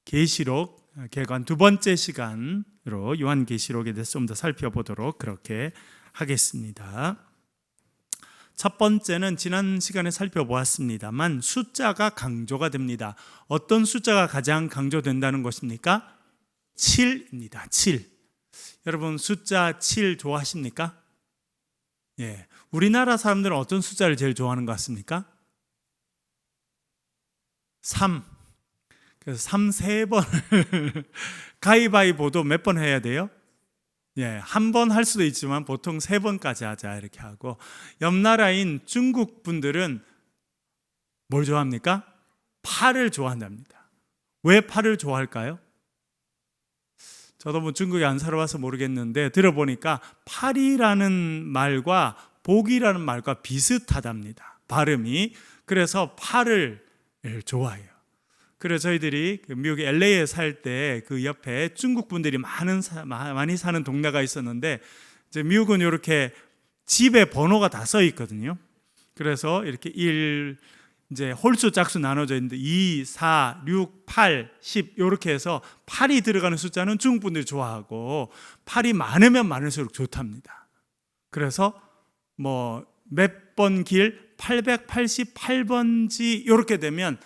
계시록 개관 두 번째 시간으로 요한계시록에 대해서 좀 더 살펴보도록 그렇게 하겠습니다. 첫 번째는 지난 시간에 살펴보았습니다만 숫자가 강조가 됩니다. 어떤 숫자가 가장 강조된다는 것입니까? 7입니다. 7. 여러분 숫자 7 좋아하십니까? 예. 우리나라 사람들은 어떤 숫자를 제일 좋아하는 것 같습니까? 3. 그래서 3 3번을 가위바위보도 몇 번 해야 돼요? 예, 한 번 할 수도 있지만 보통 3번까지 하자 이렇게 하고, 옆 나라인 중국 분들은 뭘 좋아합니까? 8을 좋아한답니다. 왜 8을 좋아할까요? 저도 뭐 중국에 안 살아와서 모르겠는데 들어보니까 8이라는 말과 복이라는 말과 비슷하답니다. 발음이. 그래서 8을 좋아해요. 그래서 저희들이 미국 LA에 살 때 그 옆에 중국 분들이 많이 사는 동네가 있었는데, 이제 미국은 이렇게 집에 번호가 다 써 있거든요. 그래서 이렇게 1 이제 홀수 짝수 나눠져 있는데 2, 4, 6, 8, 10 이렇게 해서 8이 들어가는 숫자는 중국 분들이 좋아하고 8이 많으면 많을수록 좋답니다. 그래서 뭐 몇 번 길 888번지 이렇게 되면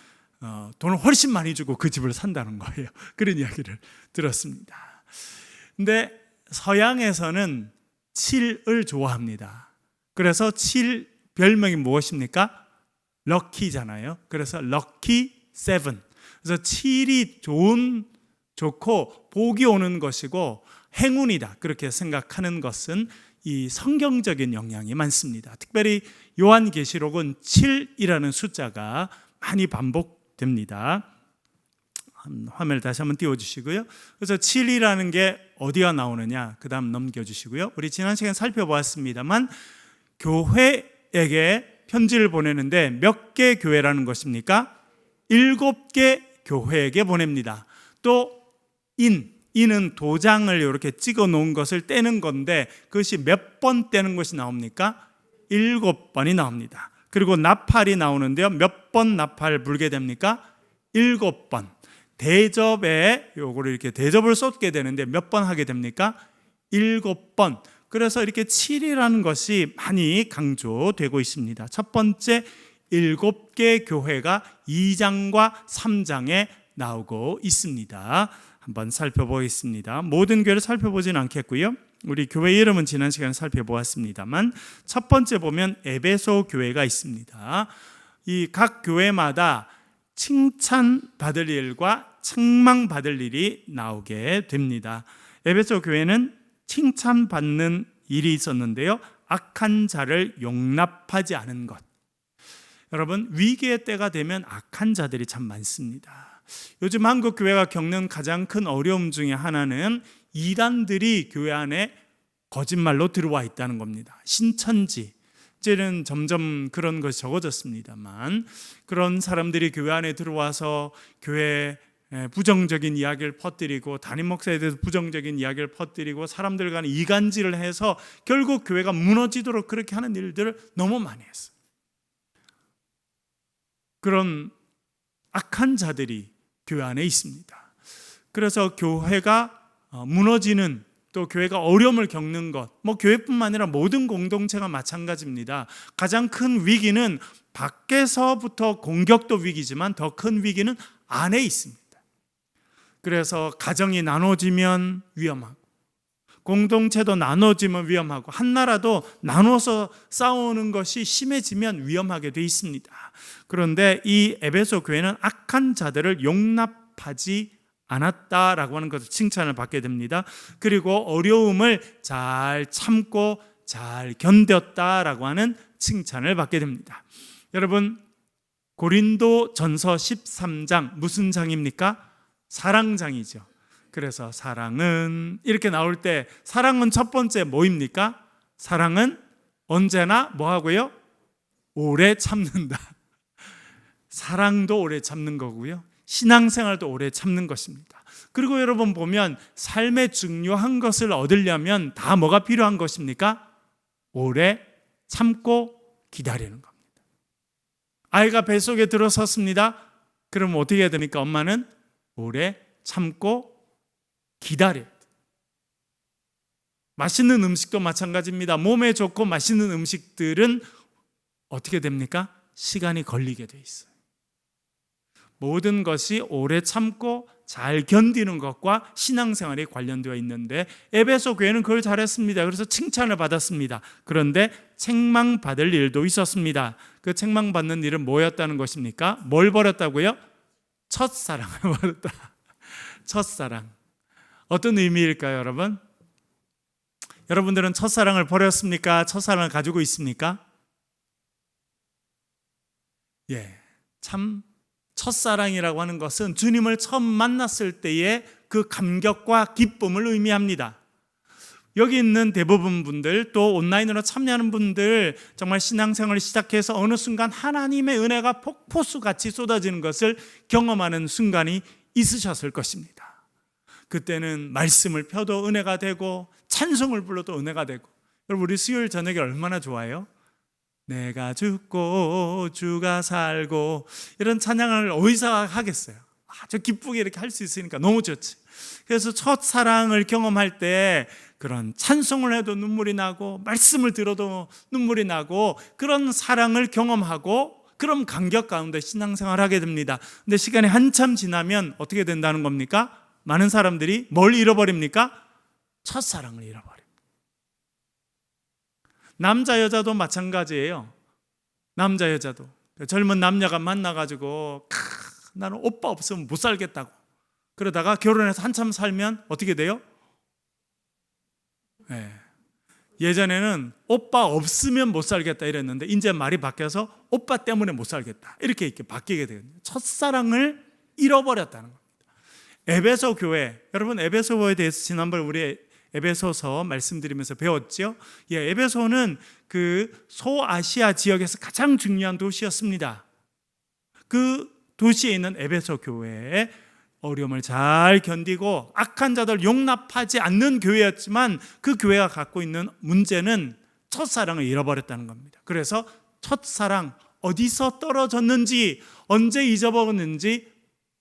돈을 훨씬 많이 주고 그 집을 산다는 거예요. 그런 이야기를 들었습니다. 근데 서양에서는 7을 좋아합니다. 그래서 7 별명이 무엇입니까? 럭키잖아요. 그래서 럭키 7. 그래서 7이 좋고 복이 오는 것이고 행운이다, 그렇게 생각하는 것은 이 성경적인 영향이 많습니다. 특별히 요한계시록은 7이라는 숫자가 많이 반복됩니다. 화면을 다시 한번 띄워주시고요. 그래서 7이라는 게 어디가 나오느냐, 그 다음 넘겨주시고요. 우리 지난 시간에 살펴보았습니다만 교회에게 편지를 보내는데 몇 개 교회라는 것입니까? 7개 교회에게 보냅니다. 또 인은 도장을 이렇게 찍어 놓은 것을 떼는 건데 그것이 몇 번 떼는 것이 나옵니까? 7번이 나옵니다. 그리고 나팔이 나오는데요, 몇 번 나팔 불게 됩니까? 7번. 대접에 요거를 이렇게 대접을 쏟게 되는데 몇 번 하게 됩니까? 7번. 그래서 이렇게 7이라는 것이 많이 강조되고 있습니다. 첫 번째 7개 교회가 2장과 3장에 나오고 있습니다. 한번 살펴보겠습니다. 모든 교회를 살펴보지는 않겠고요. 우리 교회 이름은 지난 시간에 살펴보았습니다만 첫 번째 보면 에베소 교회가 있습니다. 이 각 교회마다 칭찬받을 일과 책망받을 일이 나오게 됩니다. 에베소 교회는 칭찬받는 일이 있었는데요, 악한 자를 용납하지 않은 것. 여러분, 위기의 때가 되면 악한 자들이 참 많습니다. 요즘 한국 교회가 겪는 가장 큰 어려움 중에 하나는 이단들이 교회 안에 거짓말로 들어와 있다는 겁니다. 신천지, 이제는 점점 그런 것이 적어졌습니다만 그런 사람들이 교회 안에 들어와서 교회에 부정적인 이야기를 퍼뜨리고 담임 목사에 대해서 부정적인 이야기를 퍼뜨리고 사람들 간에 이간질을 해서 결국 교회가 무너지도록 그렇게 하는 일들을 너무 많이 했어요. 그런 악한 자들이 교회 안에 있습니다. 그래서 교회가 무너지는, 또 교회가 어려움을 겪는 것, 뭐 교회뿐만 아니라 모든 공동체가 마찬가지입니다. 가장 큰 위기는 밖에서부터 공격도 위기지만 더 큰 위기는 안에 있습니다. 그래서 가정이 나눠지면 위험하고, 공동체도 나눠지면 위험하고, 한 나라도 나눠서 싸우는 것이 심해지면 위험하게 돼 있습니다. 그런데 이 에베소 교회는 악한 자들을 용납하지 않았다라고 하는 것을 칭찬을 받게 됩니다. 그리고 어려움을 잘 참고 잘 견뎠다라고 하는 칭찬을 받게 됩니다. 여러분, 고린도 전서 13장 무슨 장입니까? 사랑장이죠. 그래서 사랑은 이렇게 나올 때 사랑은 첫 번째 뭐입니까? 사랑은 언제나 뭐 하고요? 오래 참는다. 사랑도 오래 참는 거고요, 신앙생활도 오래 참는 것입니다. 그리고 여러분 보면 삶의 중요한 것을 얻으려면 다 뭐가 필요한 것입니까? 오래 참고 기다리는 겁니다. 아이가 뱃속에 들어섰습니다. 그럼 어떻게 해야 됩니까? 엄마는 오래 참고 기다려야 돼요. 맛있는 음식도 마찬가지입니다. 몸에 좋고 맛있는 음식들은 어떻게 됩니까? 시간이 걸리게 돼 있어요. 모든 것이 오래 참고 잘 견디는 것과 신앙생활이 관련되어 있는데 에베소 교회는 그걸 잘했습니다. 그래서 칭찬을 받았습니다. 그런데 책망받을 일도 있었습니다. 그 책망받는 일은 뭐였다는 것입니까? 뭘 버렸다고요? 첫사랑을 버렸다. 첫사랑. 어떤 의미일까요, 여러분? 여러분들은 첫사랑을 버렸습니까? 첫사랑을 가지고 있습니까? 참 첫사랑이라고 하는 것은 주님을 처음 만났을 때의 그 감격과 기쁨을 의미합니다. 여기 있는 대부분 분들, 또 온라인으로 참여하는 분들, 정말 신앙생활을 시작해서 어느 순간 하나님의 은혜가 폭포수같이 쏟아지는 것을 경험하는 순간이 있으셨을 것입니다. 그때는 말씀을 펴도 은혜가 되고 찬송을 불러도 은혜가 되고. 여러분, 우리 수요일 저녁에 얼마나 좋아요? 내가 죽고 주가 살고, 이런 찬양을 어디서 하겠어요? 아주 기쁘게 이렇게 할 수 있으니까 너무 좋지. 그래서 첫사랑을 경험할 때 그런 찬송을 해도 눈물이 나고 말씀을 들어도 눈물이 나고 그런 사랑을 경험하고 그런 감격 가운데 신앙생활을 하게 됩니다. 근데 시간이 한참 지나면 어떻게 된다는 겁니까? 많은 사람들이 뭘 잃어버립니까? 첫사랑을 잃어버립니다. 남자 여자도 마찬가지예요. 남자 여자도 젊은 남녀가 만나가지고 나는 오빠 없으면 못 살겠다고 그러다가 결혼해서 한참 살면 어떻게 돼요? 예전에는 오빠 없으면 못 살겠다 이랬는데 이제 말이 바뀌어서 오빠 때문에 못 살겠다 이렇게 바뀌게 되거든요. 첫사랑을 잃어버렸다는 겁니다. 에베소 교회, 여러분 에베소에 대해서 지난번에 우리 에베소서 말씀드리면서 배웠죠. 에베소는 그 소아시아 지역에서 가장 중요한 도시였습니다. 그 도시에 있는 에베소 교회에 어려움을 잘 견디고 악한 자들 용납하지 않는 교회였지만 그 교회가 갖고 있는 문제는 첫사랑을 잃어버렸다는 겁니다. 그래서 첫사랑 어디서 떨어졌는지 언제 잊어버렸는지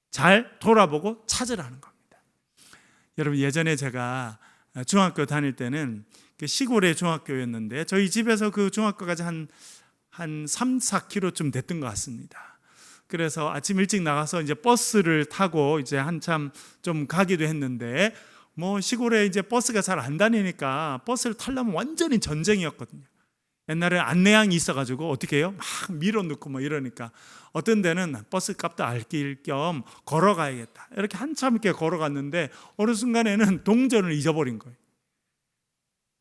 잘 돌아보고 찾으라는 겁니다. 여러분, 예전에 제가 중학교 다닐 때는 시골의 중학교였는데 저희 집에서 그 중학교까지 한 3, 4km쯤 됐던 것 같습니다. 그래서 아침 일찍 나가서 이제 버스를 타고 이제 한참 좀 가기도 했는데 뭐 시골에 이제 버스가 잘 안 다니니까 버스를 타려면 완전히 전쟁이었거든요. 옛날에 안내양이 있어가지고 어떻게 해요? 막 밀어넣고 뭐 이러니까 어떤 데는 버스 값도 아낄 겸 걸어가야겠다 이렇게 한참 이렇게 걸어갔는데 어느 순간에는 동전을 잊어버린 거예요.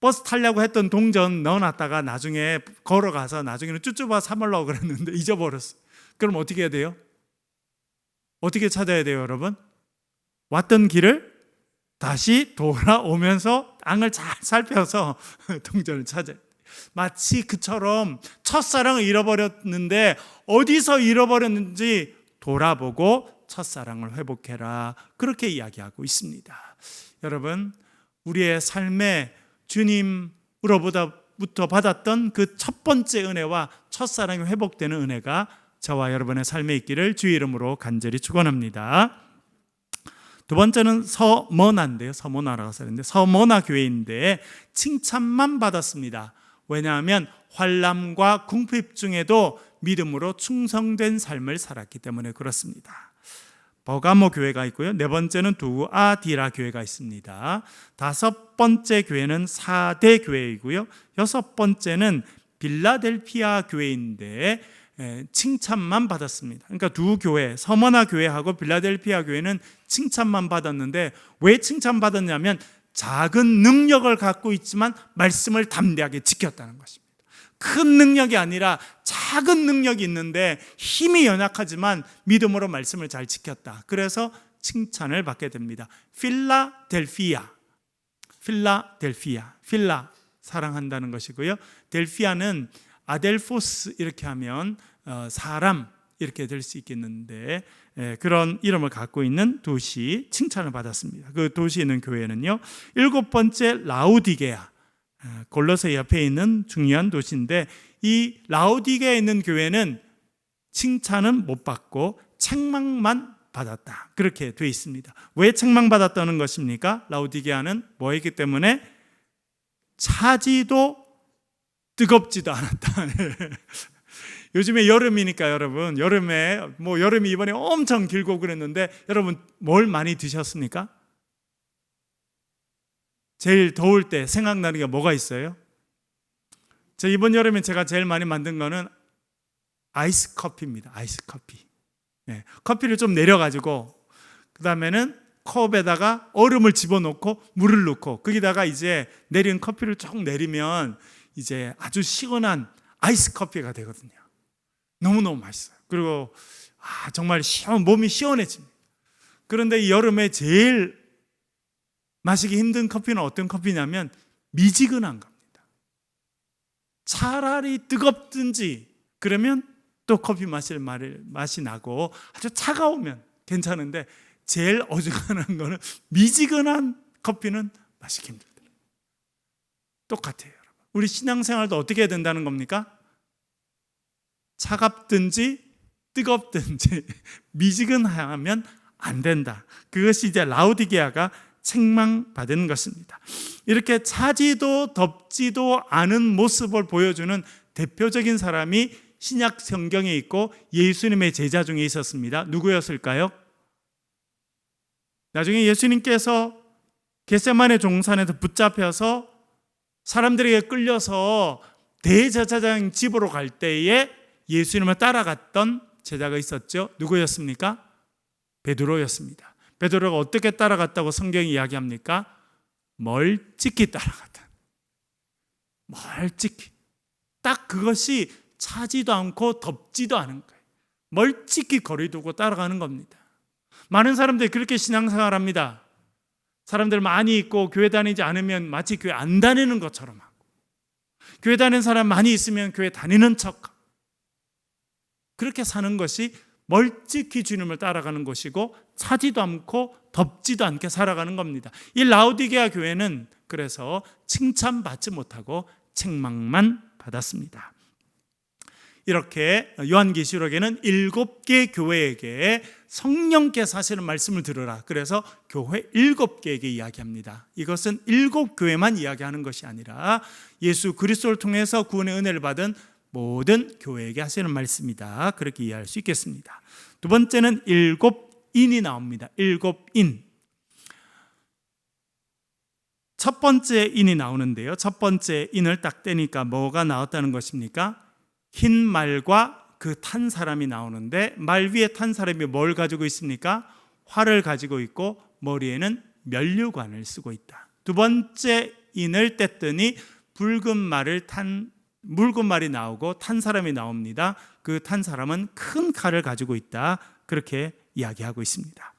버스 타려고 했던 동전 넣어놨다가 나중에 걸어가서 나중에는 쭈쭈바 사먹으려고 그랬는데 잊어버렸어. 그럼 어떻게 해야 돼요? 어떻게 찾아야 돼요, 여러분? 왔던 길을 다시 돌아오면서 땅을 잘 살펴서 동전을 찾아야 돼요. 마치 그처럼 첫사랑을 잃어버렸는데 어디서 잃어버렸는지 돌아보고 첫사랑을 회복해라, 그렇게 이야기하고 있습니다. 여러분, 우리의 삶에 주님으로부터 받았던 그 첫 번째 은혜와 첫사랑이 회복되는 은혜가 저와 여러분의 삶에 있기를 주의 이름으로 간절히 축원합니다. 두 번째는 서머나인데요. 서머나라고 하는데 서머나 교회인데 칭찬만 받았습니다. 왜냐하면 환난과 궁핍 중에도 믿음으로 충성된 삶을 살았기 때문에 그렇습니다. 버가모 교회가 있고요. 네 번째는 두아디라 교회가 있습니다. 다섯 번째 교회는 사대 교회이고요. 여섯 번째는 빌라델피아 교회인데 칭찬만 받았습니다. 그러니까 두 교회, 서머나 교회하고 빌라델피아 교회는 칭찬만 받았는데 왜 칭찬받았냐면 작은 능력을 갖고 있지만 말씀을 담대하게 지켰다는 것입니다. 큰 능력이 아니라 작은 능력이 있는데 힘이 연약하지만 믿음으로 말씀을 잘 지켰다. 그래서 칭찬을 받게 됩니다. 필라델피아, 필라 사랑한다는 것이고요. 델피아는 아델포스 이렇게 하면 사람, 이렇게 될 수 있겠는데, 그런 이름을 갖고 있는 도시, 칭찬을 받았습니다. 그 도시에 있는 교회는요, 7번째 라우디게아, 골로새 옆에 있는 중요한 도시인데, 이 라우디게아에 있는 교회는 칭찬은 못 받고 책망만 받았다, 그렇게 되어 있습니다. 왜 책망받았다는 것입니까? 라우디게아는 뭐였기 때문에? 차지도 뜨겁지도 않았다. 요즘에 여름이니까 여러분, 여름이 이번에 엄청 길고 그랬는데, 여러분 뭘 많이 드셨습니까? 제일 더울 때 생각나는 게 뭐가 있어요? 이번 여름에 제가 제일 많이 만든 거는 아이스 커피입니다. 아이스 커피. 커피를 좀 내려가지고, 그 다음에는 컵에다가 얼음을 집어넣고 물을 넣고, 거기다가 이제 내린 커피를 쭉 내리면 이제 아주 시원한 아이스 커피가 되거든요. 너무너무 맛있어요. 그리고 정말 몸이 시원해집니다. 그런데 이 여름에 제일 마시기 힘든 커피는 어떤 커피냐면 미지근한 겁니다. 차라리 뜨겁든지 그러면 또 커피 마실 맛이 나고, 아주 차가우면 괜찮은데 제일 어중간한 거는 미지근한 커피는 마시기 힘들더라고요. 똑같아요, 여러분. 우리 신앙생활도 어떻게 해야 된다는 겁니까? 차갑든지 뜨겁든지 미지근하면 안 된다. 그것이 이제 라우디게아가 책망받은 것입니다. 이렇게 차지도 덥지도 않은 모습을 보여주는 대표적인 사람이 신약 성경에 있고 예수님의 제자 중에 있었습니다. 누구였을까요? 나중에 예수님께서 겟세마네 종산에서 붙잡혀서 사람들에게 끌려서 대제사장 집으로 갈 때에 예수님을 따라갔던 제자가 있었죠. 누구였습니까? 베드로였습니다. 베드로가 어떻게 따라갔다고 성경이 이야기합니까? 멀찍이 따라갔다. 멀찍이. 딱 그것이 차지도 않고 덥지도 않은 거예요. 멀찍이 거리 두고 따라가는 겁니다. 많은 사람들이 그렇게 신앙생활합니다. 사람들 많이 있고 교회 다니지 않으면 마치 교회 안 다니는 것처럼 하고, 교회 다니는 사람 많이 있으면 교회 다니는 척하고, 그렇게 사는 것이 멀찍이 주님을 따라가는 것이고, 차지도 않고 덥지도 않게 살아가는 겁니다. 이 라우디게아 교회는 그래서 칭찬받지 못하고 책망만 받았습니다. 이렇게 요한계시록에는 7개 교회에게 성령께서 하시는 말씀을 들으라, 그래서 교회 7개에게 이야기합니다. 이것은 7교회만 이야기하는 것이 아니라 예수 그리스도를 통해서 구원의 은혜를 받은 모든 교회에게 하시는 말씀이다, 그렇게 이해할 수 있겠습니다. 두 번째는 7인이 나옵니다. 7인. 첫 번째 인이 나오는데요, 첫 번째 인을 딱 떼니까 뭐가 나왔다는 것입니까? 흰 말과 그 탄 사람이 나오는데, 말 위에 탄 사람이 뭘 가지고 있습니까? 활을 가지고 있고 머리에는 면류관을 쓰고 있다. 두 번째 인을 뗐더니 붉은 말이 나오고 탄 사람이 나옵니다. 그 탄 사람은 큰 칼을 가지고 있다, 그렇게 이야기하고 있습니다.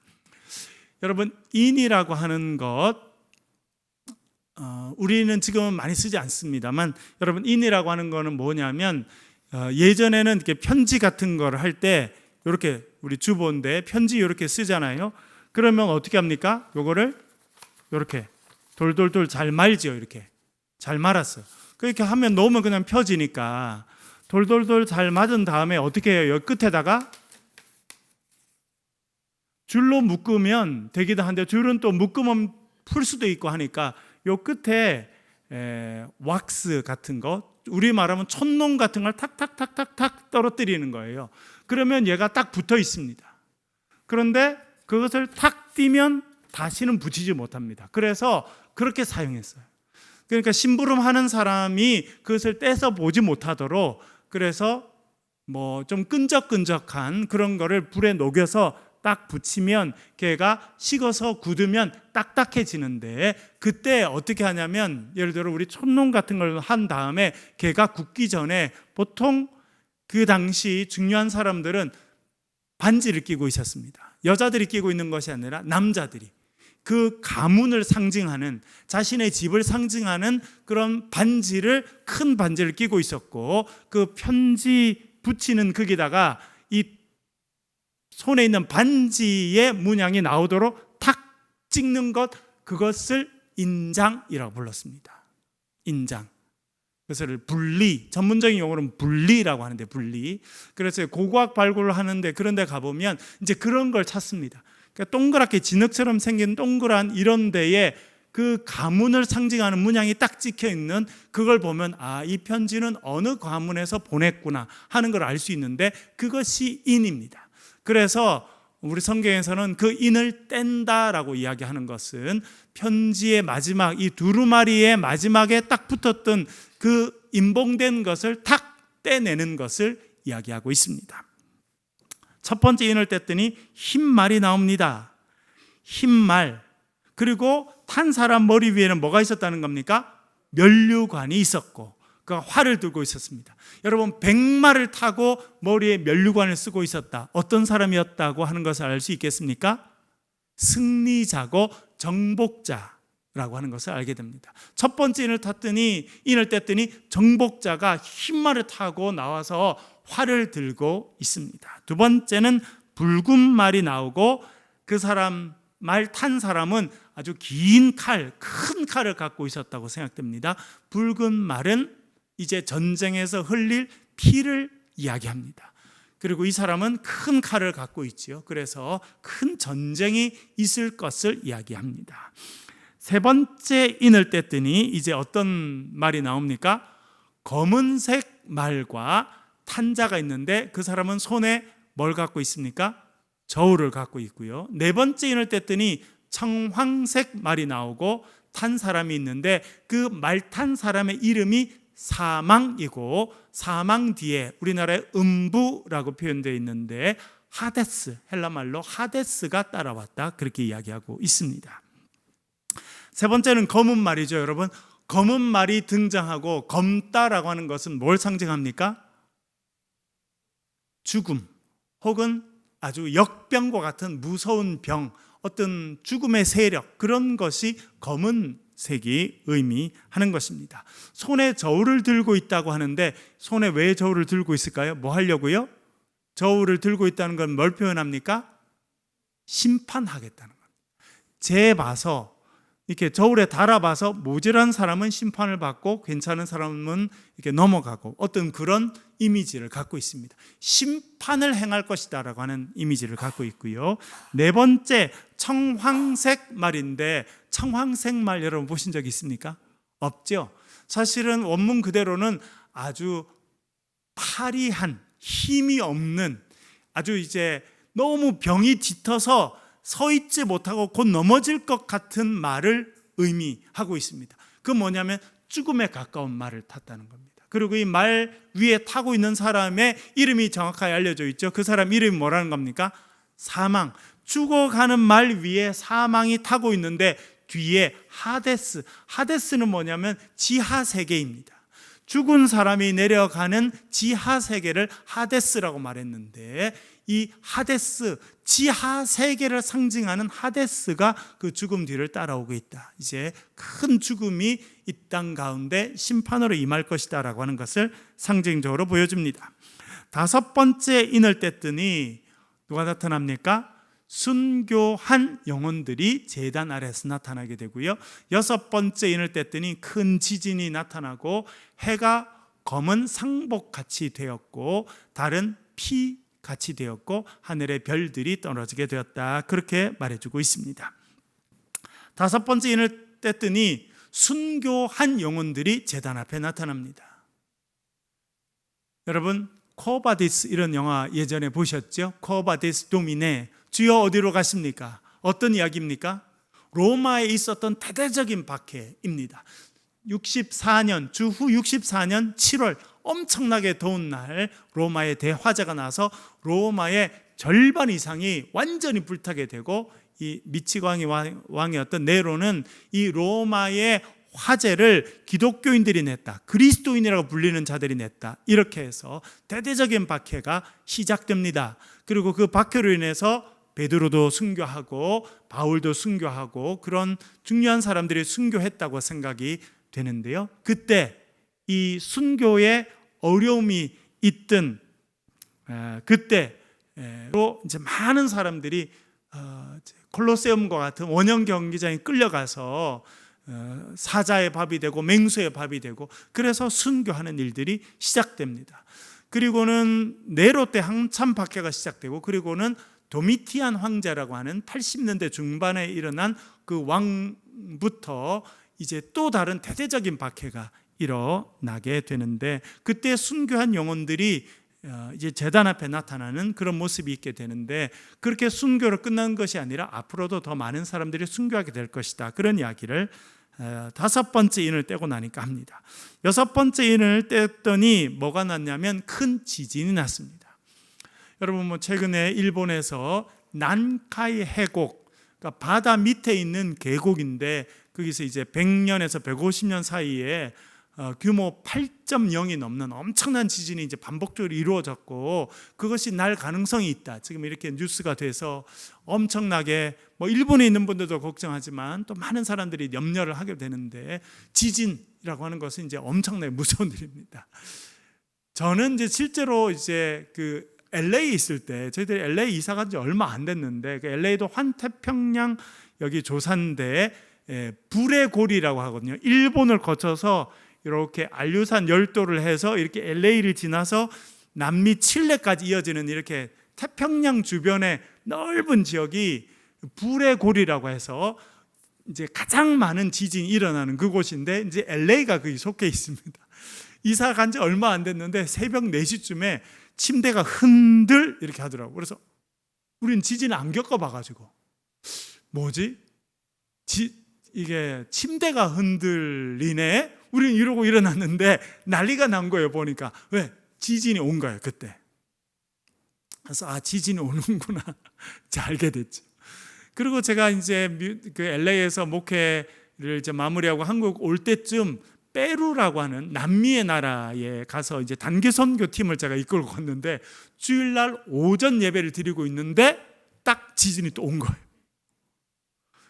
여러분, 인이라고 하는 것, 우리는 지금은 많이 쓰지 않습니다만, 여러분, 인이라고 하는 거는 뭐냐면, 예전에는 이렇게 편지 같은 걸 할 때 이렇게 우리 주보인데 편지 이렇게 쓰잖아요. 그러면 어떻게 합니까? 요거를 이렇게 돌돌돌 잘 말죠. 이렇게 잘 말았어요. 그렇게 하면 놓으면 그냥 펴지니까 돌돌돌 잘 맞은 다음에 어떻게 해요? 여기 끝에다가 줄로 묶으면 되기도 한데, 줄은 또 묶으면 풀 수도 있고 하니까 요 끝에 왁스 같은 거, 우리 말하면 촛농 같은 걸 탁탁탁탁탁 떨어뜨리는 거예요. 그러면 얘가 딱 붙어 있습니다. 그런데 그것을 탁 띄면 다시는 붙이지 못합니다. 그래서 그렇게 사용했어요. 그러니까 심부름하는 사람이 그것을 떼서 보지 못하도록, 그래서 뭐 좀 끈적끈적한 그런 거를 불에 녹여서 딱 붙이면 걔가 식어서 굳으면 딱딱해지는데, 그때 어떻게 하냐면, 예를 들어 우리 촛농 같은 걸 한 다음에 걔가 굳기 전에 보통 그 당시 중요한 사람들은 반지를 끼고 있었습니다. 여자들이 끼고 있는 것이 아니라 남자들이 그 가문을 상징하는, 자신의 집을 상징하는 그런 반지를, 큰 반지를 끼고 있었고, 그 편지 붙이는 거기다가 이 손에 있는 반지의 문양이 나오도록 탁 찍는 것, 그것을 인장이라고 불렀습니다. 인장. 그것을 분리, 전문적인 용어로는 분리라고 하는데, 분리. 그래서 고고학 발굴을 하는데 그런 데 가보면 이제 그런 걸 찾습니다. 그러니까 동그랗게 진흙처럼 생긴 동그란 이런 데에 그 가문을 상징하는 문양이 딱 찍혀 있는, 그걸 보면 아, 이 편지는 어느 가문에서 보냈구나 하는 걸 알 수 있는데, 그것이 인입니다. 그래서 우리 성경에서는 그 인을 뗀다라고 이야기하는 것은 편지의 마지막, 이 두루마리의 마지막에 딱 붙었던 그 인봉된 것을 탁 떼내는 것을 이야기하고 있습니다. 첫 번째 인을 뗐더니 흰말이 나옵니다. 흰말. 그리고 탄 사람 머리 위에는 뭐가 있었다는 겁니까? 면류관이 있었고, 그가 활을 들고 있었습니다. 여러분, 백마를 타고 머리에 면류관을 쓰고 있었다. 어떤 사람이었다고 하는 것을 알 수 있겠습니까? 승리자고 정복자라고 하는 것을 알게 됩니다. 첫 번째 인을 뗐더니 정복자가 흰말을 타고 나와서 활을 들고 있습니다. 두 번째는 붉은 말이 나오고, 그 사람, 말 탄 사람은 아주 긴 칼, 큰 칼을 갖고 있었다고 생각됩니다. 붉은 말은 이제 전쟁에서 흘릴 피를 이야기합니다. 그리고 이 사람은 큰 칼을 갖고 있지요. 그래서 큰 전쟁이 있을 것을 이야기합니다. 세 번째 인을 뗐더니 이제 어떤 말이 나옵니까? 검은색 말과 탄자가 있는데, 그 사람은 손에 뭘 갖고 있습니까? 저울을 갖고 있고요. 네 번째 인을 뗐더니 청황색 말이 나오고 탄 사람이 있는데, 그 말 탄 사람의 이름이 사망이고, 사망 뒤에 우리나라의 음부라고 표현되어 있는데 하데스, 헬라말로 하데스가 따라왔다, 그렇게 이야기하고 있습니다. 세 번째는 검은 말이죠. 여러분, 검은 말이 등장하고, 검다라고 하는 것은 뭘 상징합니까? 죽음, 혹은 아주 역병과 같은 무서운 병, 어떤 죽음의 세력, 그런 것이 검은색이 의미하는 것입니다. 손에 저울을 들고 있다고 하는데, 손에 왜 저울을 들고 있을까요? 뭐 하려고요? 저울을 들고 있다는 건 뭘 표현합니까? 심판하겠다는 겁니다. 재봐서, 이렇게 저울에 달아봐서 모자란 사람은 심판을 받고 괜찮은 사람은 이렇게 넘어가고, 어떤 그런 이미지를 갖고 있습니다. 심판을 행할 것이다 라고 하는 이미지를 갖고 있고요. 네 번째, 청황색 말인데, 청황색 말 여러분 보신 적 있습니까? 없죠. 사실은 원문 그대로는 아주 파리한, 힘이 없는, 아주 이제 너무 병이 짙어서 서 있지 못하고 곧 넘어질 것 같은 말을 의미하고 있습니다. 그 뭐냐면 죽음에 가까운 말을 탔다는 겁니다. 그리고 이 말 위에 타고 있는 사람의 이름이 정확하게 알려져 있죠. 그 사람 이름이 뭐라는 겁니까? 사망. 죽어가는 말 위에 사망이 타고 있는데, 뒤에 하데스. 하데스는 뭐냐면 지하세계입니다. 죽은 사람이 내려가는 지하세계를 하데스라고 말했는데, 이 하데스, 지하세계를 상징하는 하데스가 그 죽음 뒤를 따라오고 있다. 이제 큰 죽음이 이 땅 가운데 심판으로 임할 것이다 라고 하는 것을 상징적으로 보여줍니다. 다섯 번째 인을 뗐더니 누가 나타납니까? 순교한 영혼들이 제단 아래에서 나타나게 되고요. 여섯 번째 인을 뗐더니 큰 지진이 나타나고, 해가 검은 상복같이 되었고, 달은 피같이 되었고, 하늘의 별들이 떨어지게 되었다, 그렇게 말해주고 있습니다. 다섯 번째 인을 뗐더니 순교한 영혼들이 제단 앞에 나타납니다. 여러분, 코바디스 이런 영화 예전에 보셨죠? 코바디스 도미네. 주여 어디로 가십니까? 어떤 이야기입니까? 로마에 있었던 대대적인 박해입니다. 64년, 주후 64년 7월 엄청나게 더운 날 로마에 대화재가 나서 로마의 절반 이상이 완전히 불타게 되고, 이 미치광이 왕이었던 네로는 이 로마의 화재를 기독교인들이 냈다, 그리스도인이라고 불리는 자들이 냈다, 이렇게 해서 대대적인 박해가 시작됩니다. 그리고 그 박해로 인해서 베드로도 순교하고 바울도 순교하고 그런 중요한 사람들이 순교했다고 생각이 되는데요. 그때 이 순교에 어려움이 있던 그때 로 이제 많은 사람들이 콜로세움과 같은 원형 경기장에 끌려가서 사자의 밥이 되고 맹수의 밥이 되고, 그래서 순교하는 일들이 시작됩니다. 그리고는 네로 때 한참 박해가 시작되고, 그리고는 도미티안 황제라고 하는 80년대 중반에 일어난 그 왕부터 이제 또 다른 대대적인 박해가 일어나게 되는데, 그때 순교한 영혼들이 이제 제단 앞에 나타나는 그런 모습이 있게 되는데, 그렇게 순교로 끝난 것이 아니라 앞으로도 더 많은 사람들이 순교하게 될 것이다, 그런 이야기를 5번째 인을 떼고 나니까 합니다. 6번째 인을 뗐더니 뭐가 났냐면 큰 지진이 났습니다. 여러분 뭐 최근에 일본에서 난카이 해곡, 그러니까 바다 밑에 있는 계곡인데 거기서 이제 100년에서 150년 사이에 규모 8.0이 넘는 엄청난 지진이 이제 반복적으로 이루어졌고, 그것이 날 가능성이 있다, 지금 이렇게 뉴스가 돼서 엄청나게 뭐 일본에 있는 분들도 걱정하지만 또 많은 사람들이 염려를 하게 되는데, 지진이라고 하는 것은 이제 엄청나게 무서운 일입니다. 저는 이제 실제로 이제 그 LA 있을 때, 저희들이 LA 이사 간 지 얼마 안 됐는데, 그 LA도 환태평양 여기 조산대에 불의 고리라고 하거든요. 일본을 거쳐서 이렇게 알류산 열도를 해서 이렇게 LA를 지나서 남미 칠레까지 이어지는 이렇게 태평양 주변의 넓은 지역이 불의 고리라고 해서 이제 가장 많은 지진이 일어나는 그곳인데, 이제 LA가 거기 속해 있습니다. 이사 간 지 얼마 안 됐는데 새벽 4시쯤에 침대가 흔들 이렇게 하더라고요. 그래서 우린 지진을 안 겪어봐가지고 뭐지? 이게 침대가 흔들리네? 우리는 이러고 일어났는데 난리가 난 거예요. 보니까 왜? 지진이 온 거예요, 그때. 그래서 지진이 오는구나 이제 알게 됐죠. 그리고 제가 이제 그 LA에서 목회를 이제 마무리하고 한국 올 때쯤 페루라고 하는 남미의 나라에 가서 이제 단기 선교팀을 제가 이끌고 갔는데, 주일날 오전 예배를 드리고 있는데 딱 지진이 또 온 거예요.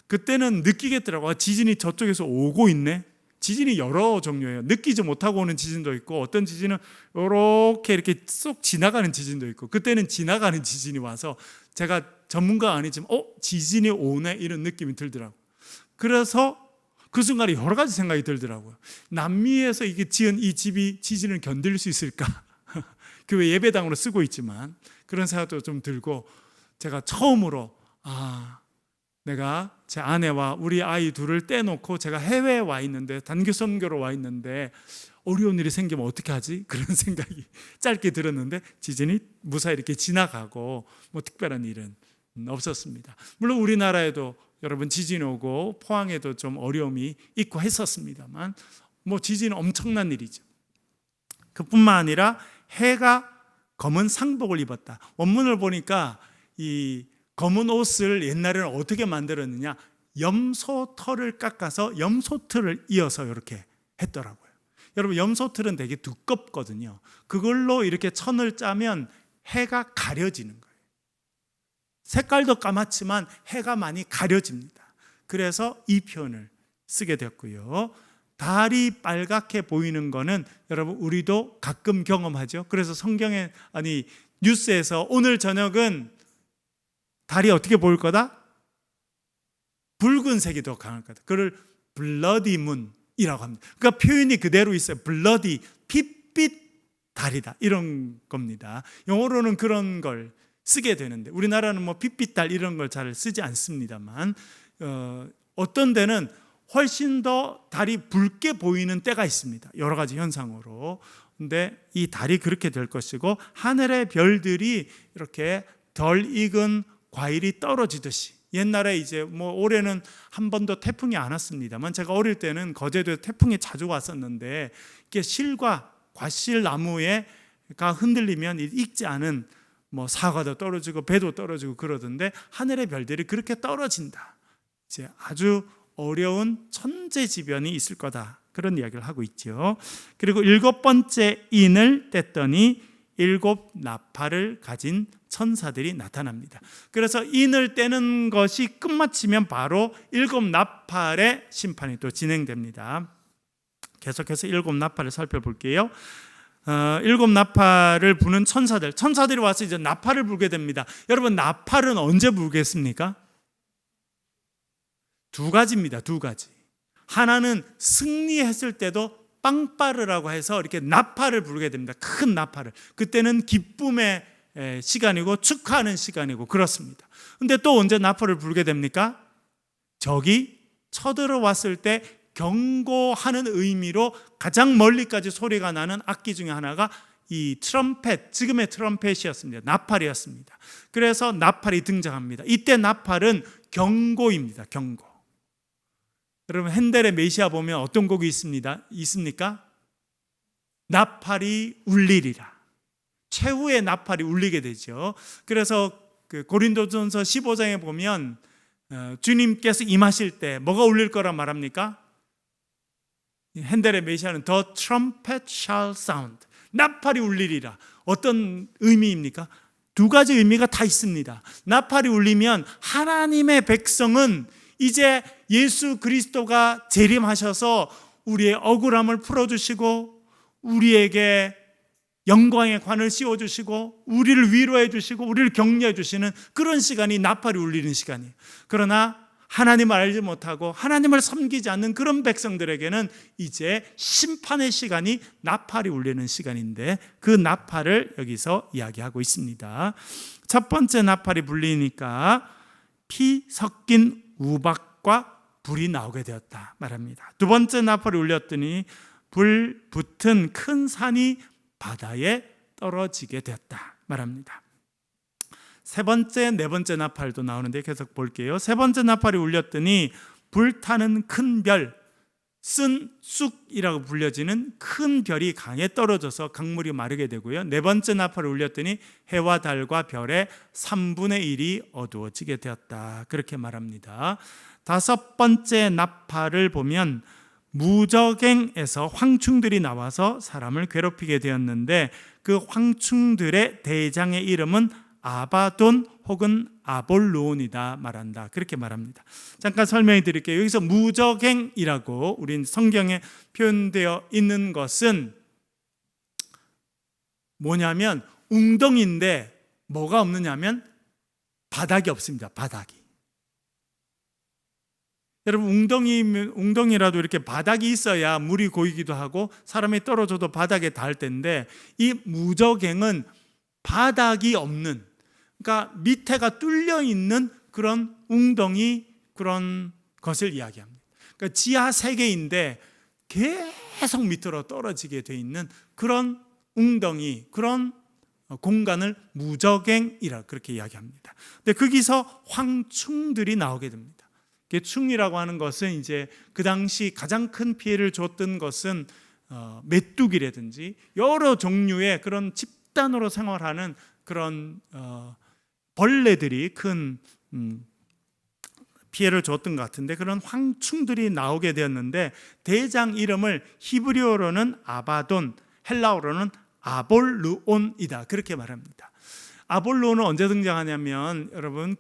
그때는 느끼겠더라고요. 지진이 저쪽에서 오고 있네. 지진이 여러 종류예요. 느끼지 못하고 오는 지진도 있고, 어떤 지진은 이렇게 쏙 지나가는 지진도 있고, 그때는 지나가는 지진이 와서 제가 전문가가 아니지만 지진이 오네 이런 느낌이 들더라고요. 그래서 그 순간에 여러 가지 생각이 들더라고요. 남미에서 이게 지은 이 집이 지진을 견딜 수 있을까? 교회 예배당으로 쓰고 있지만 그런 생각도 좀 들고, 제가 처음으로 내가 제 아내와 우리 아이 둘을 떼놓고 제가 해외에 와 있는데, 단기 선교로 와 있는데 어려운 일이 생기면 어떻게 하지? 그런 생각이 짧게 들었는데, 지진이 무사히 이렇게 지나가고 뭐 특별한 일은 없었습니다. 물론 우리나라에도 여러분 지진이 오고 포항에도 좀 어려움이 있고 했었습니다만, 뭐 지진은 엄청난 일이죠. 그뿐만 아니라 해가 검은 상복을 입었다. 원문을 보니까 이 검은 옷을 옛날에는 어떻게 만들었느냐, 염소털을 깎아서 염소틀을 이어서 이렇게 했더라고요. 여러분 염소틀은 되게 두껍거든요. 그걸로 이렇게 천을 짜면 해가 가려지는 거예요. 색깔도 까맣지만 해가 많이 가려집니다. 그래서 이 표현을 쓰게 됐고요. 달이 빨갛게 보이는 거는 여러분 우리도 가끔 경험하죠. 그래서 성경에 뉴스에서 오늘 저녁은 달이 어떻게 보일 거다? 붉은색이 더 강할 거다. 그걸 블러디 문이라고 합니다. 그러니까 표현이 그대로 있어요. 블러디, 핏빛 달이다, 이런 겁니다. 영어로는 그런 걸 쓰게 되는데, 우리나라는 뭐 핏빛 달 이런 걸 잘 쓰지 않습니다만, 어떤 데는 훨씬 더 달이 붉게 보이는 때가 있습니다. 여러 가지 현상으로. 근데 이 달이 그렇게 될 것이고, 하늘의 별들이 이렇게 덜 익은 과일이 떨어지듯이, 옛날에 이제 뭐 올해는 한 번도 태풍이 안 왔습니다만, 제가 어릴 때는 거제도에 태풍이 자주 왔었는데, 이게 실과 과실 나무가 흔들리면 익지 않은 뭐 사과도 떨어지고 배도 떨어지고 그러던데, 하늘의 별들이 그렇게 떨어진다. 이제 아주 어려운 천재지변이 있을 거다, 그런 이야기를 하고 있죠. 그리고 7번째 인을 뗐더니 7 나팔을 가진 천사들이 나타납니다. 그래서 인을 떼는 것이 끝마치면 바로 7 나팔의 심판이 또 진행됩니다. 계속해서 7 나팔을 살펴볼게요. 일곱 나팔을 부는 천사들이 와서 이제 나팔을 불게 됩니다. 여러분, 나팔은 언제 불겠습니까? 두 가지입니다. 두 가지. 하나는 승리했을 때도 빵빠르라고 해서 이렇게 나팔을 부르게 됩니다. 큰 나팔을. 그때는 기쁨의 시간이고 축하하는 시간이고 그렇습니다. 근데 또 언제 나팔을 불게 됩니까? 적이 쳐들어왔을 때 경고하는 의미로 가장 멀리까지 소리가 나는 악기 중에 하나가 이 트럼펫, 지금의 트럼펫이었습니다. 나팔이었습니다. 그래서 나팔이 등장합니다. 이때 나팔은 경고입니다. 경고. 여러분, 핸델의 메시아 보면 어떤 곡이 있습니까? 나팔이 울리리라. 최후의 나팔이 울리게 되죠. 그래서 그 고린도전서 15장에 보면 주님께서 임하실 때 뭐가 울릴 거라 말합니까? 핸델의 메시아는 The trumpet shall sound. 나팔이 울리리라. 어떤 의미입니까? 두 가지 의미가 다 있습니다. 나팔이 울리면 하나님의 백성은 이제 예수 그리스도가 재림하셔서 우리의 억울함을 풀어주시고 우리에게 영광의 관을 씌워주시고 우리를 위로해 주시고 우리를 격려해 주시는 그런 시간이 나팔이 울리는 시간이에요. 그러나 하나님을 알지 못하고 하나님을 섬기지 않는 그런 백성들에게는 이제 심판의 시간이 나팔이 울리는 시간인데 그 나팔을 여기서 이야기하고 있습니다. 첫 번째 나팔이 불리니까 피 섞인 우박과 불이 나오게 되었다 말합니다. 두 번째 나팔이 울렸더니 불 붙은 큰 산이 바다에 떨어지게 되었다 말합니다. 세 번째, 네 번째 나팔도 나오는데 계속 볼게요. 세 번째 나팔이 울렸더니 불타는 큰 별, 쓴 쑥이라고 불려지는 큰 별이 강에 떨어져서 강물이 마르게 되고요. 네 번째 나팔을 울렸더니 해와 달과 별의 3분의 1이 어두워지게 되었다. 그렇게 말합니다. 다섯 번째 나팔을 보면 무저갱에서 황충들이 나와서 사람을 괴롭히게 되었는데 그 황충들의 대장의 이름은 아바돈 혹은 아볼론이다 말한다. 그렇게 말합니다. 잠깐 설명해 드릴게요. 여기서 무저갱이라고 우린 성경에 표현되어 있는 것은 뭐냐면 웅덩이인데 뭐가 없느냐면 바닥이 없습니다. 바닥이. 여러분, 웅덩이라도 이렇게 바닥이 있어야 물이 고이기도 하고 사람이 떨어져도 바닥에 닿을 텐데 이 무저갱은 바닥이 없는, 그러니까 밑에가 뚫려 있는 그런 웅덩이, 그런 것을 이야기합니다. 그러니까 지하 세계인데 계속 밑으로 떨어지게 돼 있는 그런 웅덩이, 그런 공간을 무저갱이라 그렇게 이야기합니다. 근데 거기서 황충들이 나오게 됩니다. 충이라고 하는 것은 이제 그 당시 가장 큰 피해를 줬던 것은 메뚜기라든지 여러 종류의 그런 집단으로 생활하는 그런 벌레들이 큰 피해를 줬던 것 같은데 그런 황충들이 나오게 되었는데 대장 이름을 히브리어로는 아바돈, 헬라어로는 아볼루온이다. 그렇게 말합니다. 아볼루온은 언제 등장하냐면 여러분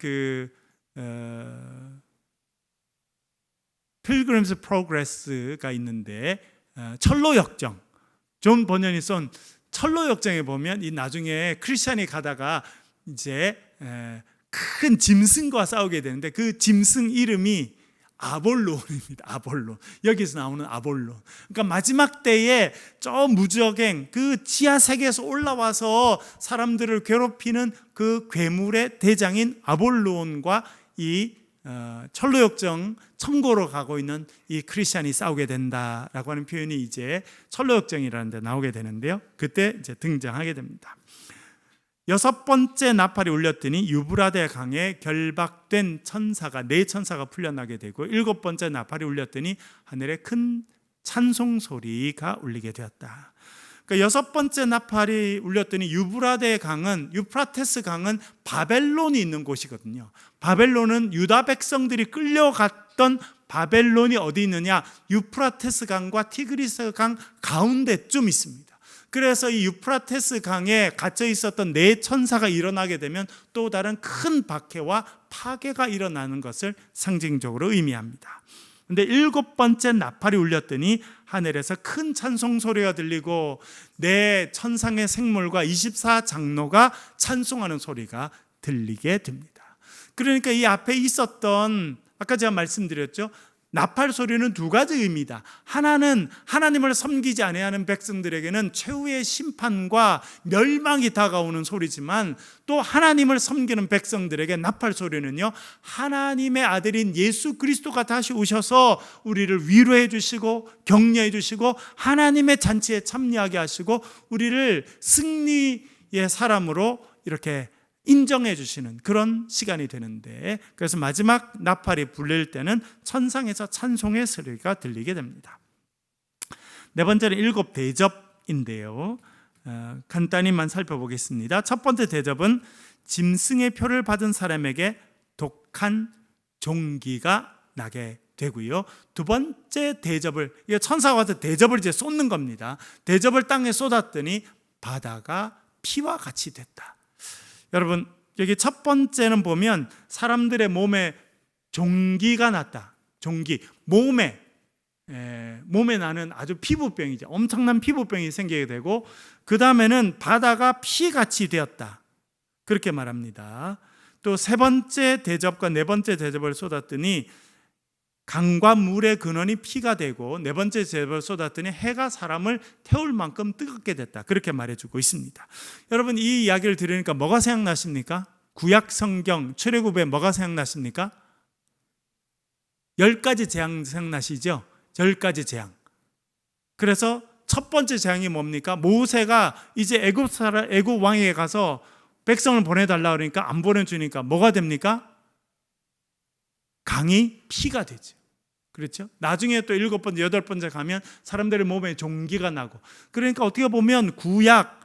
필그림스 프로그레스가 있는데 철로 역정, 존 버년이 쓴 철로 역정에 보면 이 나중에 크리스찬이 가다가 이제 큰 짐승과 싸우게 되는데 그 짐승 이름이 아볼론입니다. 아볼론. 여기서 나오는 아볼론. 그러니까 마지막 때에 저 무저갱 그 지하 세계에서 올라와서 사람들을 괴롭히는 그 괴물의 대장인 아볼론과 이 철로역정 청고로 가고 있는 이 크리스찬이 싸우게 된다라고 하는 표현이 이제 철로역정이라는 데 나오게 되는데요. 그때 이제 등장하게 됩니다. 여섯 번째 나팔이 울렸더니 유브라데 강에 결박된 천사가 네 천사가 풀려나게 되고 일곱 번째 나팔이 울렸더니 하늘에 큰 찬송 소리가 울리게 되었다. 그러니까 여섯 번째 나팔이 울렸더니 유프라테스 강은 바벨론이 있는 곳이거든요. 바벨론은 유다 백성들이 끌려갔던 바벨론이 어디 있느냐? 유프라테스 강과 티그리스 강 가운데쯤 있습니다. 그래서 이 유프라테스 강에 갇혀 있었던 네 천사가 일어나게 되면 또 다른 큰 박해와 파괴가 일어나는 것을 상징적으로 의미합니다. 근데 7번째 나팔이 울렸더니 하늘에서 큰 찬송 소리가 들리고 내 천상의 생물과 24장로가 찬송하는 소리가 들리게 됩니다. 그러니까 이 앞에 있었던, 아까 제가 말씀드렸죠, 나팔 소리는 두 가지 의미다. 하나는 하나님을 섬기지 아니하는 백성들에게는 최후의 심판과 멸망이 다가오는 소리지만, 또 하나님을 섬기는 백성들에게 나팔 소리는요, 하나님의 아들인 예수 그리스도가 다시 오셔서 우리를 위로해 주시고 격려해 주시고 하나님의 잔치에 참여하게 하시고 우리를 승리의 사람으로 이렇게 인정해 주시는 그런 시간이 되는데, 그래서 마지막 나팔이 불릴 때는 천상에서 찬송의 소리가 들리게 됩니다. 네 번째는 7 대접인데요, 간단히만 살펴보겠습니다. 첫 번째 대접은 짐승의 표를 받은 사람에게 독한 종기가 나게 되고요. 두 번째 대접을, 천사가 와서 대접을 이제 쏟는 겁니다. 대접을 땅에 쏟았더니 바다가 피와 같이 됐다. 여러분, 여기 첫 번째는 보면 사람들의 몸에 종기가 났다. 종기, 몸에 나는 아주 피부병이죠. 엄청난 피부병이 생기게 되고, 그 다음에는 바다가 피같이 되었다, 그렇게 말합니다. 또 세 번째 대접과 네 번째 대접을 쏟았더니 강과 물의 근원이 피가 되고, 네 번째 대접을 쏟았더니 해가 사람을 태울 만큼 뜨겁게 됐다, 그렇게 말해주고 있습니다. 여러분, 이 이야기를 들으니까 뭐가 생각나십니까? 구약 성경 출애굽에 뭐가 생각나십니까? 10가지 재앙 생각나시죠? 10가지 재앙. 그래서 첫 번째 재앙이 뭡니까? 모세가 이제 애굽 왕에게 가서 백성을 보내달라 그러니까 안 보내주니까 뭐가 됩니까? 강이 피가 되죠. 그렇죠? 나중에 또 7번째, 8번째 가면 사람들의 몸에 종기가 나고, 그러니까 어떻게 보면 구약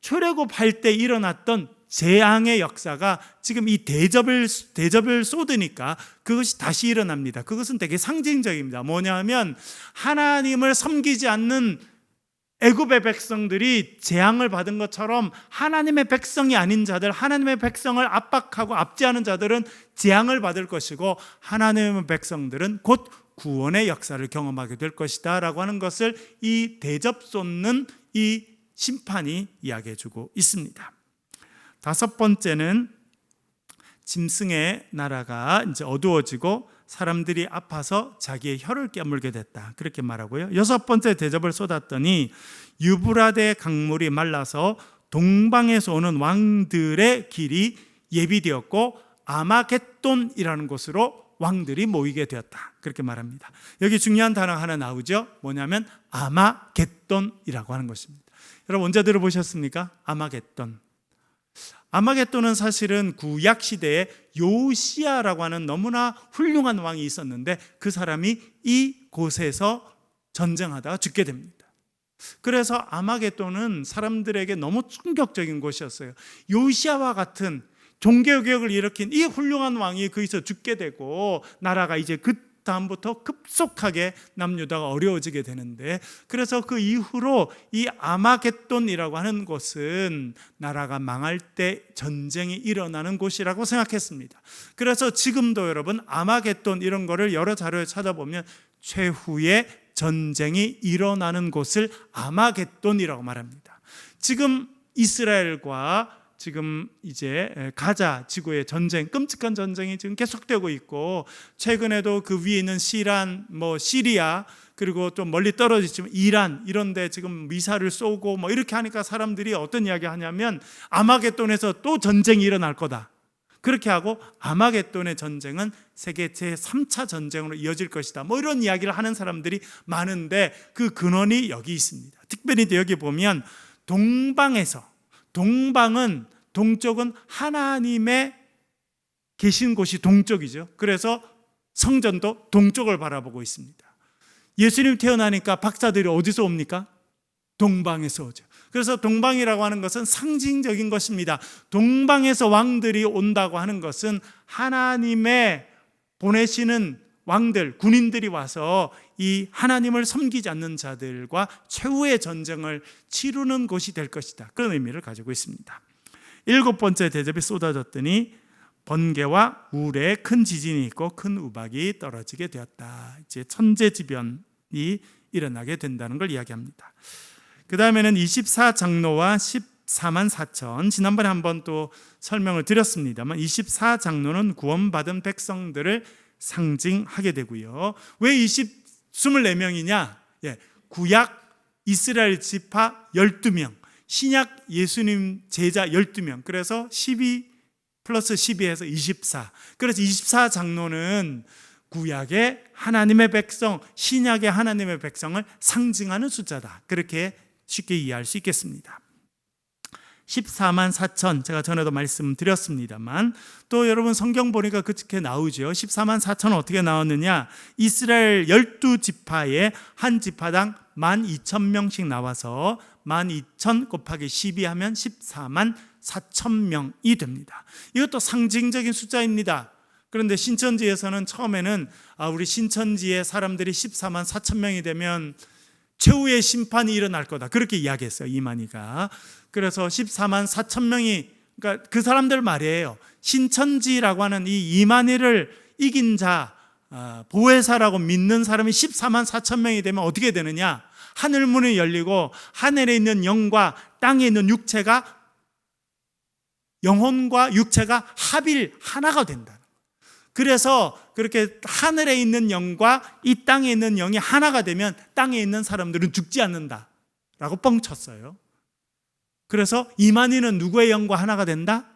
출애굽할 때 일어났던 재앙의 역사가 지금 이 대접을 쏟으니까 그것이 다시 일어납니다. 그것은 되게 상징적입니다. 뭐냐면 하나님을 섬기지 않는 애굽의 백성들이 재앙을 받은 것처럼 하나님의 백성이 아닌 자들, 하나님의 백성을 압박하고 압제하는 자들은 재앙을 받을 것이고, 하나님의 백성들은 곧 구원의 역사를 경험하게 될 것이다 라고 하는 것을 이 대접 쏟는 이 심판이 이야기해 주고 있습니다. 다섯 번째는 짐승의 나라가 이제 어두워지고 사람들이 아파서 자기의 혀를 깨물게 됐다, 그렇게 말하고요. 여섯 번째 대접을 쏟았더니 유브라데 강물이 말라서 동방에서 오는 왕들의 길이 예비되었고 아마겟돈이라는 곳으로 왕들이 모이게 되었다, 그렇게 말합니다. 여기 중요한 단어 하나 나오죠. 뭐냐면 아마겟돈이라고 하는 것입니다. 여러분, 언제 들어보셨습니까? 아마겟돈. 아마겟돈은 사실은 구약 시대에 요시야라고 하는 너무나 훌륭한 왕이 있었는데, 그 사람이 이 곳에서 전쟁하다가 죽게 됩니다. 그래서 아마겟돈은 사람들에게 너무 충격적인 곳이었어요. 요시야와 같은 종교개혁을 일으킨 이 훌륭한 왕이 거기서 죽게 되고, 나라가 이제 그 다음부터 급속하게 남유다가 어려워지게 되는데, 그래서 그 이후로 이 아마겟돈이라고 하는 곳은 나라가 망할 때 전쟁이 일어나는 곳이라고 생각했습니다. 그래서 지금도 여러분 아마겟돈 이런 거를 여러 자료에 찾아보면 최후의 전쟁이 일어나는 곳을 아마겟돈이라고 말합니다. 지금 이스라엘과 지금 이제 가자 지구의 전쟁, 끔찍한 전쟁이 지금 계속되고 있고, 최근에도 그 위에 있는 시리아, 그리고 좀 멀리 떨어지지만 이란, 이런데 지금 미사를 쏘고 이렇게 하니까 사람들이 어떤 이야기 하냐면 아마겟돈에서 또 전쟁이 일어날 거다, 그렇게 하고 아마겟돈의 전쟁은 세계 제3차 전쟁으로 이어질 것이다, 이런 이야기를 하는 사람들이 많은데, 그 근원이 여기 있습니다. 특별히 여기 보면 동쪽은 하나님의 계신 곳이 동쪽이죠. 그래서 성전도 동쪽을 바라보고 있습니다. 예수님 태어나니까 박사들이 어디서 옵니까? 동방에서 오죠. 그래서 동방이라고 하는 것은 상징적인 것입니다. 동방에서 왕들이 온다고 하는 것은 하나님의 보내시는 왕들, 군인들이 와서 이 하나님을 섬기지 않는 자들과 최후의 전쟁을 치르는 곳이 될 것이다, 그런 의미를 가지고 있습니다. 7번째 대접이 쏟아졌더니 번개와 우레 큰 지진이 있고 큰 우박이 떨어지게 되었다. 이제 천재지변이 일어나게 된다는 걸 이야기합니다. 그 다음에는 24장로와 14만 4천, 지난번에 한번 또 설명을 드렸습니다만 24장로는 구원받은 백성들을 상징하게 되고요. 왜 24명이냐? 구약 이스라엘 지파 12명, 신약 예수님 제자 12명, 그래서 12 플러스 12에서 24. 그래서 24장로는 구약의 하나님의 백성, 신약의 하나님의 백성을 상징하는 숫자다. 그렇게 쉽게 이해할 수 있겠습니다. 14만 4천, 제가 전에도 말씀드렸습니다만 또 여러분 성경 보니까 그렇게 나오죠. 14만 4천은 어떻게 나왔느냐? 이스라엘 12지파에 한 지파당 12,000명씩 나와서 12,000 곱하기 12 하면 14만 4천 명이 됩니다. 이것도 상징적인 숫자입니다. 그런데 신천지에서는 처음에는 우리 신천지의 사람들이 14만 4천 명이 되면 최후의 심판이 일어날 거다, 그렇게 이야기했어요, 이만희가. 그래서 14만 4천 명이, 그러니까 그 사람들 말이에요. 신천지라고 하는 이 이만희를 이긴 자, 보혜사라고 믿는 사람이 14만 4천 명이 되면 어떻게 되느냐? 하늘 문이 열리고 하늘에 있는 영과 땅에 있는 육체가, 영혼과 육체가 합일 하나가 된다. 그래서 그렇게 하늘에 있는 영과 이 땅에 있는 영이 하나가 되면 땅에 있는 사람들은 죽지 않는다라고 뻥쳤어요. 그래서 이만희는 누구의 영과 하나가 된다?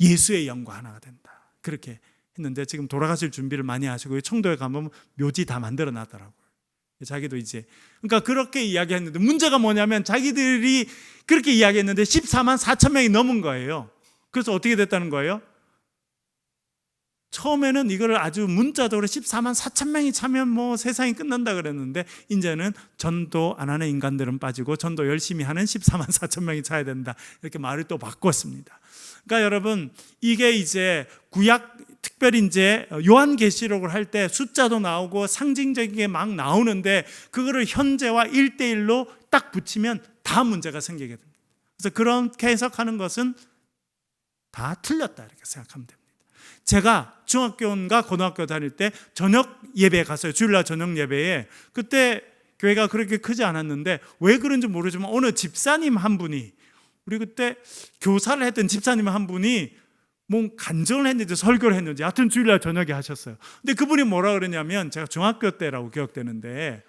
예수의 영과 하나가 된다. 그렇게 했는데 지금 돌아가실 준비를 많이 하시고 청도에 가면 묘지 다 만들어 놨더라고요. 자기도 이제, 그러니까 그렇게 이야기했는데 문제가 뭐냐면 자기들이 그렇게 이야기했는데 14만 4천 명이 넘은 거예요. 그래서 어떻게 됐다는 거예요? 처음에는 이거를 아주 문자적으로 14만 4천 명이 차면 뭐 세상이 끝난다 그랬는데 이제는 전도 안 하는 인간들은 빠지고 전도 열심히 하는 14만 4천 명이 차야 된다, 이렇게 말을 또 바꿨습니다. 그러니까 여러분, 이게 이제 구약, 특별히 이제 요한계시록을 할 때 숫자도 나오고 상징적인 게 막 나오는데 그거를 현재와 1대1로 딱 붙이면 다 문제가 생기게 됩니다. 그래서 그렇게 해석하는 것은 다 틀렸다, 이렇게 생각하면 됩니다. 제가 중학교인가 고등학교 다닐 때 저녁 예배에 갔어요. 주일날 저녁 예배에. 그때 교회가 그렇게 크지 않았는데 왜 그런지 모르지만 어느 집사님 한 분이, 우리 그때 교사를 했던 집사님 한 분이 뭐 간증을 했는지 설교를 했는지 하여튼 주일날 저녁에 하셨어요. 근데 그분이 뭐라 그러냐면, 제가 중학교 때라고 기억되는데,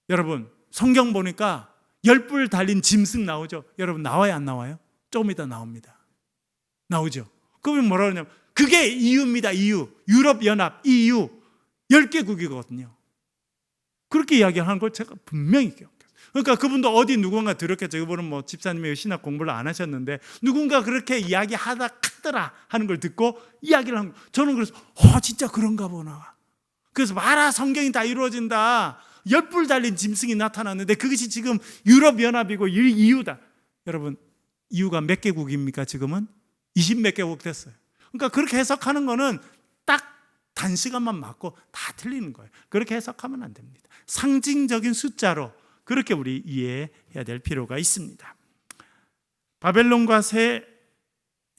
여러분 성경 보니까 10뿔 달린 짐승 나오죠. 여러분 나와요, 안 나와요? 조금 이따 나옵니다. 나오죠. 그분이 뭐라 그러냐면 그게 EU입니다. EU, 유럽연합, EU 10개국이거든요. 그렇게 이야기하는 걸 제가 분명히 기억해요. 그러니까 그분도 어디 누군가 들었겠죠. 그분은 뭐 집사님의 신학 공부를 안 하셨는데 누군가 그렇게 이야기하다 카더라 하는 걸 듣고 이야기를 한 거예요. 저는 그래서 진짜 그런가 보나. 그래서 봐라, 성경이 다 이루어진다. 10뿔 달린 짐승이 나타났는데 그것이 지금 유럽연합이고 EU다. 여러분, EU가 몇 개국입니까? 지금은 20몇 개국 됐어요. 그러니까 그렇게 해석하는 거는 딱 단시간만 맞고 다 틀리는 거예요. 그렇게 해석하면 안 됩니다. 상징적인 숫자로 그렇게 우리 이해해야 될 필요가 있습니다. 바벨론과 새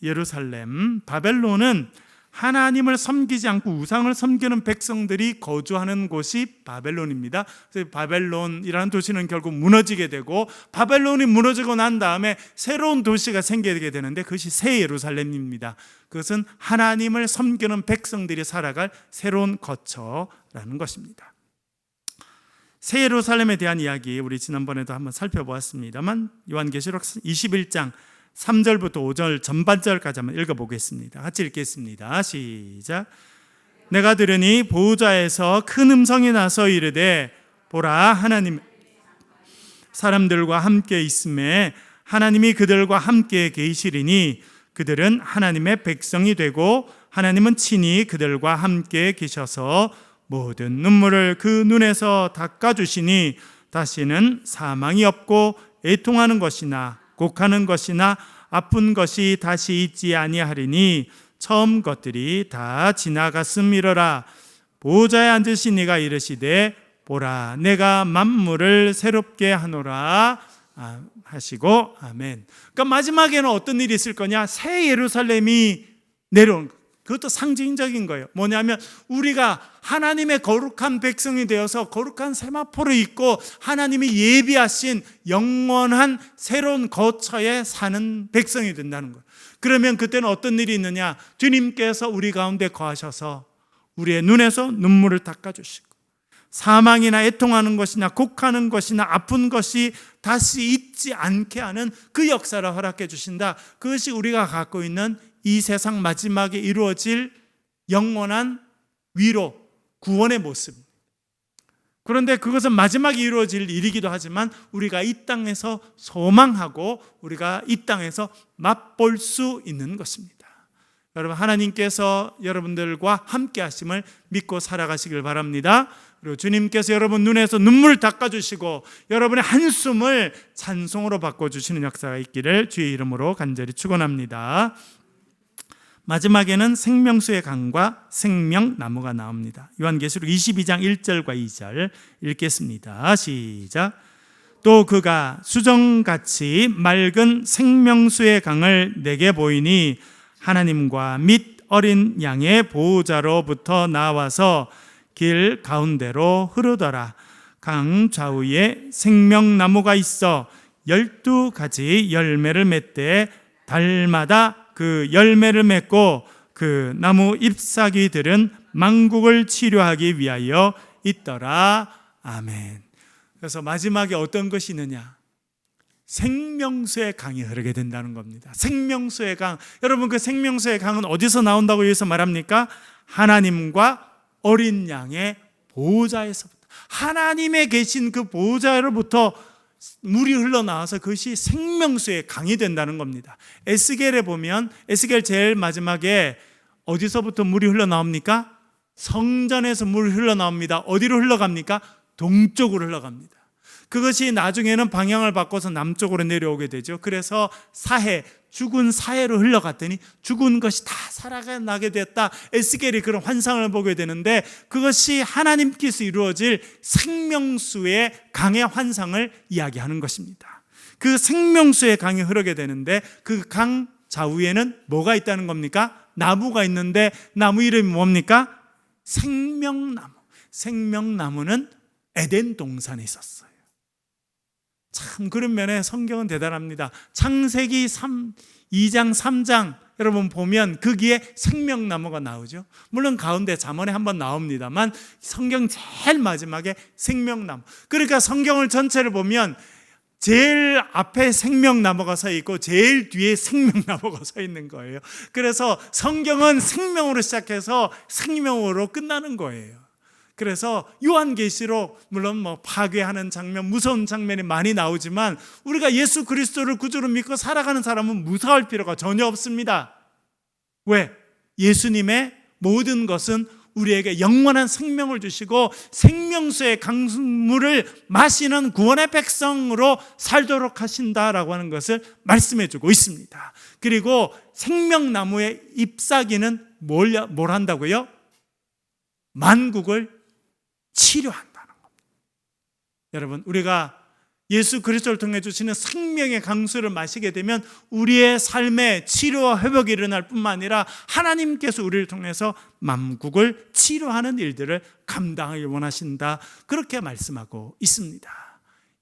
예루살렘. 바벨론은 하나님을 섬기지 않고 우상을 섬기는 백성들이 거주하는 곳이 바벨론입니다. 그래서 바벨론이라는 도시는 결국 무너지게 되고, 바벨론이 무너지고 난 다음에 새로운 도시가 생기게 되는데 그것이 새 예루살렘입니다. 그것은 하나님을 섬기는 백성들이 살아갈 새로운 거처라는 것입니다. 새 예루살렘에 대한 이야기 우리 지난번에도 한번 살펴보았습니다만, 요한계시록 21장 3절부터 5절 전반절까지 한번 읽어보겠습니다. 같이 읽겠습니다. 시작. 내가 들으니 보호자에서 큰 음성이 나서 이르되, 보라, 하나님 사람들과 함께 있음에 하나님이 그들과 함께 계시리니 그들은 하나님의 백성이 되고 하나님은 친히 그들과 함께 계셔서 모든 눈물을 그 눈에서 닦아주시니 다시는 사망이 없고 애통하는 것이나 곡하는 것이나 아픈 것이 다시 있지 아니하리니 처음 것들이 다 지나갔음이로라. 보호자에 앉으신 이가 이르시되, 보라, 내가 만물을 새롭게 하노라 하시고, 아멘. 그러니까 마지막에는 어떤 일이 있을 거냐? 새 예루살렘이 내려오는 것. 그것도 상징적인 거예요. 뭐냐면 우리가 하나님의 거룩한 백성이 되어서 거룩한 세마포를 입고 하나님이 예비하신 영원한 새로운 거처에 사는 백성이 된다는 거예요. 그러면 그때는 어떤 일이 있느냐? 주님께서 우리 가운데 거하셔서 우리의 눈에서 눈물을 닦아주시고 사망이나 애통하는 것이나 곡하는 것이나 아픈 것이 다시 있지 않게 하는 그 역사를 허락해 주신다. 그것이 우리가 갖고 있는 이 세상 마지막에 이루어질 영원한 위로, 구원의 모습입니다. 그런데 그것은 마지막에 이루어질 일이기도 하지만 우리가 이 땅에서 소망하고 우리가 이 땅에서 맛볼 수 있는 것입니다. 여러분, 하나님께서 여러분들과 함께 하심을 믿고 살아가시길 바랍니다. 그리고 주님께서 여러분 눈에서 눈물을 닦아주시고 여러분의 한숨을 찬송으로 바꿔주시는 역사가 있기를 주의 이름으로 간절히 축원합니다. 마지막에는 생명수의 강과 생명나무가 나옵니다. 요한계시록 22장 1절과 2절 읽겠습니다. 시작. 또 그가 수정같이 맑은 생명수의 강을 내게 보이니 하나님과 및 어린 양의 보호자로부터 나와서 길 가운데로 흐르더라. 강 좌우에 생명나무가 있어 12가지 열매를 맺되 달마다 그 열매를 맺고 그 나무 잎사귀들은 만국을 치료하기 위하여 있더라. 아멘. 그래서 마지막에 어떤 것이 있느냐? 생명수의 강이 흐르게 된다는 겁니다. 생명수의 강. 여러분, 그 생명수의 강은 어디서 나온다고 여기서 말합니까? 하나님과 어린 양의 보호자에서부터, 하나님에 계신 그 보호자로부터 물이 흘러나와서 그것이 생명수의 강이 된다는 겁니다. 에스겔에 보면 에스겔 제일 마지막에 어디서부터 물이 흘러나옵니까? 성전에서 물이 흘러나옵니다. 어디로 흘러갑니까? 동쪽으로 흘러갑니다. 그것이 나중에는 방향을 바꿔서 남쪽으로 내려오게 되죠. 그래서 사해, 죽은 사해로 흘러갔더니 죽은 것이 다 살아나게 됐다. 에스겔이 그런 환상을 보게 되는데 그것이 하나님께서 이루어질 생명수의 강의 환상을 이야기하는 것입니다. 그 생명수의 강이 흐르게 되는데 그 강 좌우에는 뭐가 있다는 겁니까? 나무가 있는데 나무 이름이 뭡니까? 생명나무. 생명나무는 에덴 동산에 있었어요. 참 그런 면에 성경은 대단합니다. 창세기 2장 3장 여러분 보면 거기에 생명나무가 나오죠. 물론 가운데 잠언에 한번 나옵니다만 성경 제일 마지막에 생명나무. 그러니까 성경을 전체를 보면 제일 앞에 생명나무가 서 있고 제일 뒤에 생명나무가 서 있는 거예요. 그래서 성경은 생명으로 시작해서 생명으로 끝나는 거예요. 그래서 요한계시록 물론 파괴하는 장면, 무서운 장면이 많이 나오지만 우리가 예수 그리스도를 구주로 믿고 살아가는 사람은 무서워할 필요가 전혀 없습니다. 왜? 예수님의 모든 것은 우리에게 영원한 생명을 주시고 생명수의 강물을 마시는 구원의 백성으로 살도록 하신다라고 하는 것을 말씀해 주고 있습니다. 그리고 생명나무의 잎사귀는 뭘 한다고요? 만국을 치료한다는 겁니다. 여러분, 우리가 예수 그리스도를 통해 주시는 생명의 강수를 마시게 되면 우리의 삶에 치료와 회복이 일어날 뿐만 아니라 하나님께서 우리를 통해서 만국을 치료하는 일들을 감당하길 원하신다. 그렇게 말씀하고 있습니다.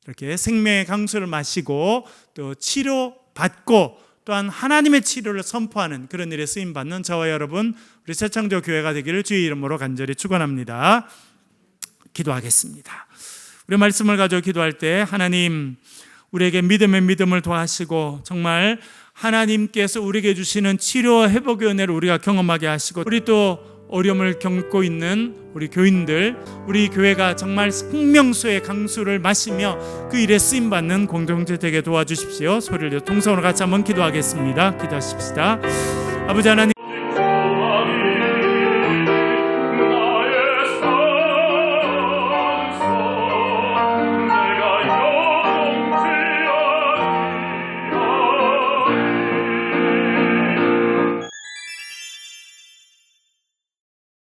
이렇게 생명의 강수를 마시고 또 치료받고 또한 하나님의 치료를 선포하는 그런 일에 쓰임받는 저와 여러분 우리 새창조 교회가 되기를 주의 이름으로 간절히 축원합니다. 기도하겠습니다. 우리 말씀을 가지고 기도할 때 하나님 우리에게 믿음을 더하시고 정말 하나님께서 우리에게 주시는 치료와 회복의 은혜를 우리가 경험하게 하시고 우리 또 어려움을 겪고 있는 우리 교인들, 우리 교회가 정말 생명수의 강수를 마시며 그 일에 쓰임받는 공동체 되게 도와주십시오. 소리를 통성으로 같이 한번 기도하겠습니다. 기도하십시다. 아버지 하나님,